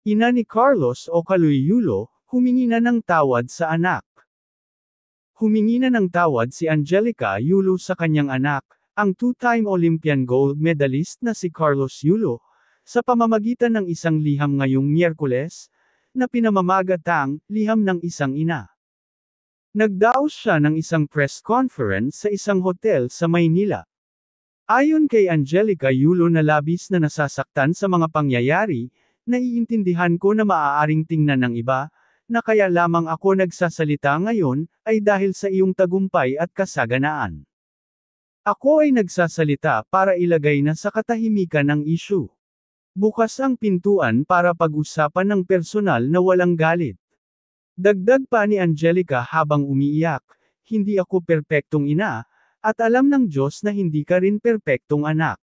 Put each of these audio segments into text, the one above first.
ina ni Carlos o Kaloy Yulo, humingi na ng tawad sa anak. Humingi na ng tawad si Angelica Yulo sa kanyang anak, ang two-time Olympian gold medalist na si Carlos Yulo, sa pamamagitan ng isang liham ngayong Miyerkules, na pinamamagatang liham ng isang ina. Nagdaos siya ng isang press conference sa isang hotel sa Maynila. Ayon kay Angelica Yulo na labis na nasasaktan sa mga pangyayari, naiintindihan ko na maaaring tingnan ng iba, na kaya lamang ako nagsasalita ngayon, ay dahil sa iyong tagumpay at kasaganaan. Ako ay nagsasalita para ilagay na sa katahimikan ang issue. Bukas ang pintuan para pag-usapan ng personal na walang galit. Dagdag pa ni Angelica habang umiiyak, hindi ako perpektong ina, at alam ng Diyos na hindi ka rin perpektong anak.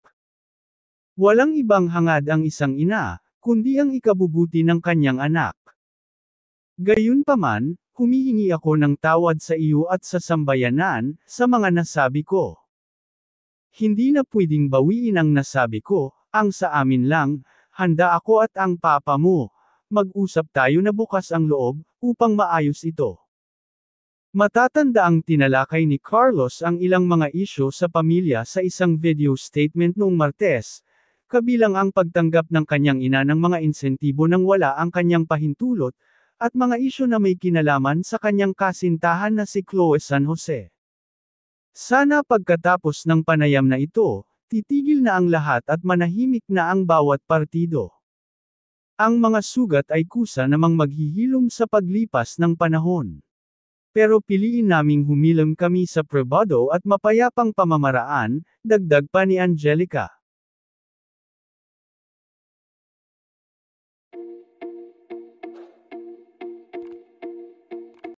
Walang ibang hangad ang isang ina, kundi ang ikabubuti ng kanyang anak. Gayunpaman, humihingi ako ng tawad sa iyo at sa sambayanan, sa mga nasabi ko. Hindi na pwedeng bawiin ang nasabi ko, ang sa amin lang, handa ako at ang papa mo. Mag-usap tayo na bukas ang loob, upang maayos ito. Matatanda ang tinalakay ni Carlos ang ilang mga isyu sa pamilya sa isang video statement noong Martes, kabilang ang pagtanggap ng kanyang ina ng mga insentibo nang wala ang kanyang pahintulot, at mga isyu na may kinalaman sa kanyang kasintahan na si Chloe San Jose. Sana pagkatapos ng panayam na ito, titigil na ang lahat at manahimik na ang bawat partido. Ang mga sugat ay kusa namang maghihilom sa paglipas ng panahon. Pero piliin naming humilom kami sa pribado at mapayapang pamamaraan, dagdag pa ni Angelica.